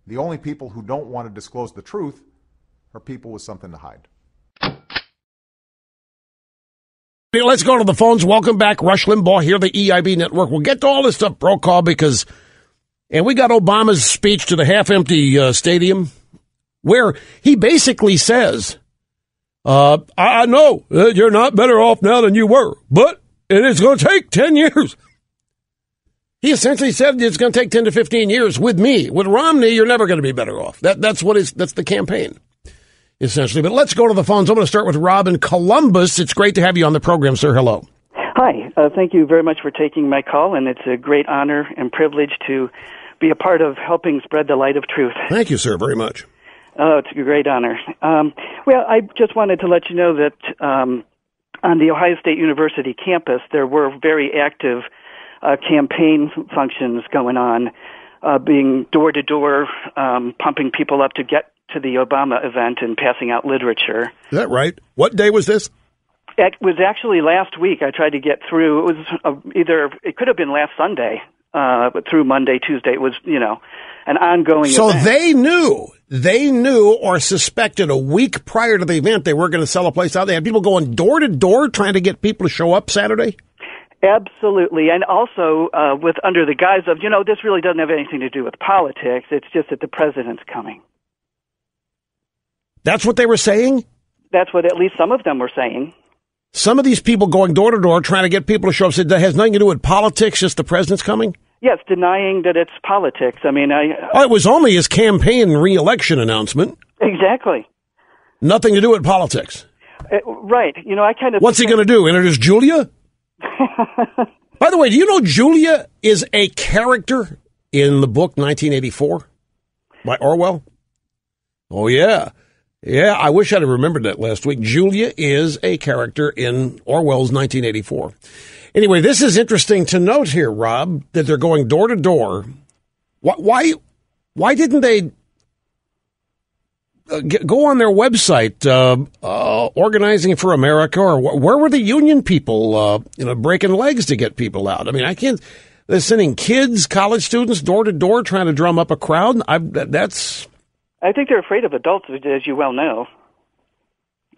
The only people who don't want to disclose the truth are people with something to hide. Let's go to the phones. Welcome back. Rush Limbaugh here, the EIB Network. We'll get to all this stuff, bro, call, because, and we got Obama's speech to the half-empty stadium, where he basically says, I know you're not better off now than you were, but it's going to take 10 years. He essentially said it's going to take 10 to 15 years with me. With Romney, you're never going to be better off. That's the campaign, essentially. But let's go to the phones. I'm going to start with Rob in Columbus. It's great to have you on the program, sir. Hello. Hi. Thank you very much for taking my call, and it's a great honor and privilege to be a part of helping spread the light of truth. Thank you, sir, very much. Oh, it's a great honor. Well, I just wanted to let you know that on the Ohio State University campus, there were very active campaign functions going on, being door-to-door, pumping people up to get to the Obama event and passing out literature. Is that right? What day was this? It was actually last week. I tried to get through. It was it could have been last Sunday, but through Monday, Tuesday. It was, an ongoing event. So they knew or suspected a week prior to the event they were going to sell a place out. They had people going door to door trying to get people to show up Saturday? Absolutely. And also with under the guise of, this really doesn't have anything to do with politics. It's just that the president's coming. That's what they were saying? That's what at least some of them were saying. Some of these people going door to door trying to get people to show up said that has nothing to do with politics, just the president's coming? Yes, denying that it's politics. I mean, it was only his campaign re-election announcement. Exactly. Nothing to do with politics. Right. I kind of... What's he going to do, introduce Julia? By the way, do you know Julia is a character in the book 1984 by Orwell? Oh, yeah. Yeah, I wish I'd have remembered that last week. Julia is a character in Orwell's 1984. Anyway, this is interesting to note here, Rob, that they're going door to door. Why didn't they go on their website, Organizing for America, or where were the union people, breaking legs to get people out? I mean, they're sending kids, college students, door to door, trying to drum up a crowd. I think they're afraid of adults, as you well know.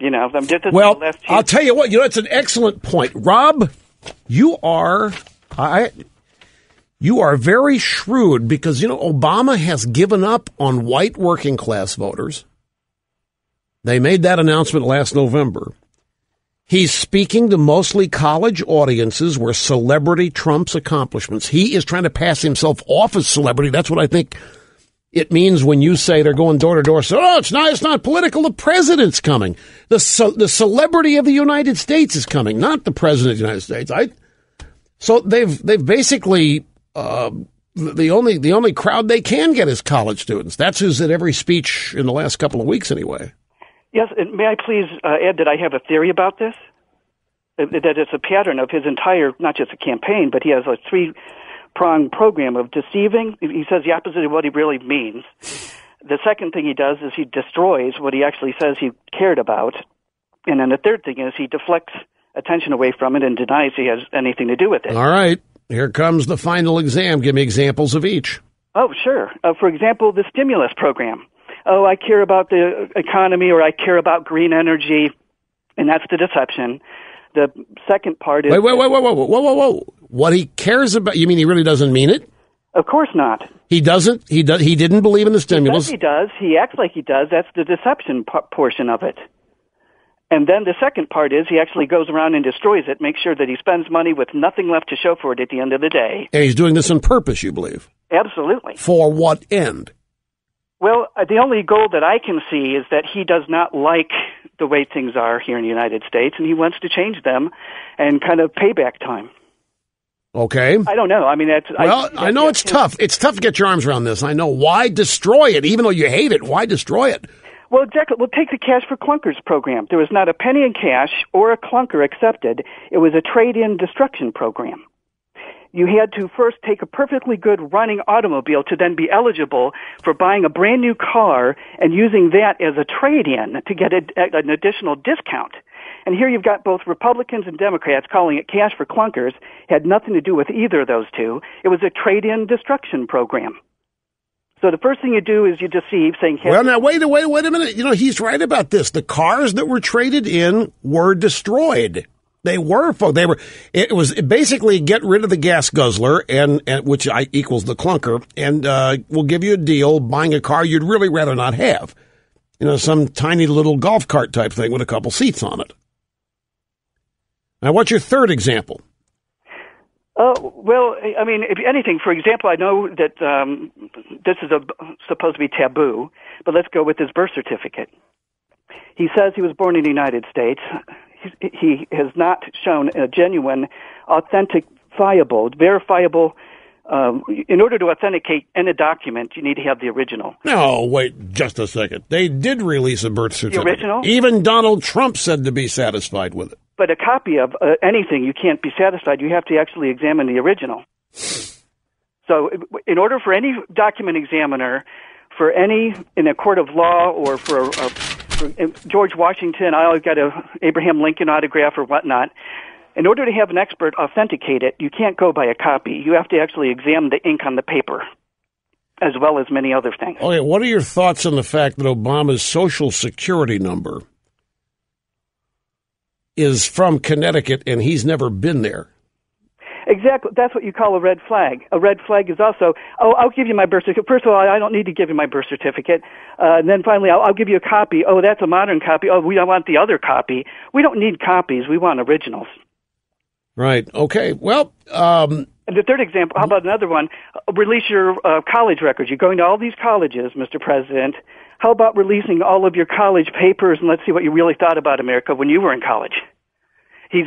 Well, I'll tell you what, it's an excellent point. Rob, you are very shrewd because, Obama has given up on white working class voters. They made that announcement last November. He's speaking to mostly college audiences where celebrity trumps accomplishments. He is trying to pass himself off as celebrity. That's what I think it means when you say they're going door to door. So, it's not political. The president's coming. The celebrity of the United States is coming, not the president of the United States. So they've basically the only crowd they can get is college students. That's who's at every speech in the last couple of weeks, anyway. Yes, and may I please add that I have a theory about this? That it's a pattern of his entire, not just a campaign, but he has a three-pronged program of deceiving. He says the opposite of what he really means. The second thing he does is he destroys what he actually says he cared about. And then the third thing is he deflects attention away from it and denies he has anything to do with it. All right. Here comes the final exam. Give me examples of each. Oh, sure. For example, the stimulus program. Oh, I care about the economy or I care about green energy, and that's the deception. The second part is... Whoa. What he cares about, you mean he really doesn't mean it? Of course not. He doesn't? He didn't believe in the stimulus? He does. He acts like he does. That's the deception portion of it. And then the second part is he actually goes around and destroys it, makes sure that he spends money with nothing left to show for it at the end of the day. And he's doing this on purpose, you believe? Absolutely. For what end? Well, the only goal that I can see is that he does not like the way things are here in the United States, and he wants to change them and kind of payback time. Okay. I don't know. I mean, I know it's tough. It's tough to get your arms around this. I know. Why destroy it? Even though you hate it, why destroy it? Well, exactly. We'll take the Cash for Clunkers program. There was not a penny in cash or a clunker accepted. It was a trade-in destruction program. You had to first take a perfectly good running automobile to then be eligible for buying a brand new car and using that as a trade-in to get an additional discount. And here you've got both Republicans and Democrats calling it Cash for Clunkers. Had nothing to do with either of those two. It was a trade-in destruction program. So the first thing you do is you deceive, saying, well, now, wait a minute. You know, he's right about this. The cars that were traded in were destroyed. They were, folks. It was basically get rid of the gas guzzler, and which equals the clunker, and we'll give you a deal buying a car you'd really rather not have. You know, some tiny little golf cart type thing with a couple seats on it. Now, what's your third example? Well, I mean, if anything, for example, I know that this is supposed to be taboo, but let's go with his birth certificate. He says he was born in the United States. He has not shown a genuine, verifiable. In order to authenticate any document, you need to have the original. No, wait just a second. They did release a birth certificate. The original? Even Donald Trump said to be satisfied with it. But a copy of anything, you can't be satisfied. You have to actually examine the original. So in order for any document examiner, in a court of law or for George Washington, I got a Abraham Lincoln autograph or whatnot, in order to have an expert authenticate it, you can't go by a copy. You have to actually examine the ink on the paper, as well as many other things. Okay, what are your thoughts on the fact that Obama's Social Security number is from Connecticut and he's never been there? Exactly. That's what you call a red flag. A red flag is also, I'll give you my birth certificate. First of all, I don't need to give you my birth certificate. And then finally, I'll give you a copy. Oh, that's a modern copy. Oh, we don't want the other copy. We don't need copies. We want originals. Right. Okay. Well, and the third example, how about another one? Release your college records. You're going to all these colleges, Mr. President. How about releasing all of your college papers and let's see what you really thought about America when you were in college? He's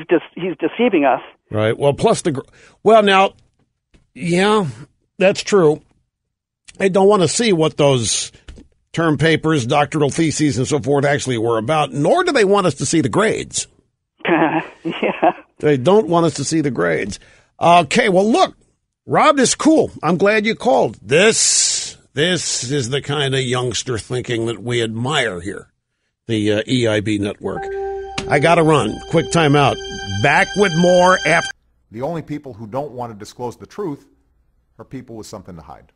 deceiving us. Right. Well, plus now, yeah, that's true. I don't want to see what those term papers, doctoral theses, and so forth actually were about, nor do they want us to see the grades. Yeah. They don't want us to see the grades. Okay, well, look, Rob, this is cool. I'm glad you called. This is the kind of youngster thinking that we admire here, the EIB network. I got to run. Quick timeout. Back with more after. The only people who don't want to disclose the truth are people with something to hide.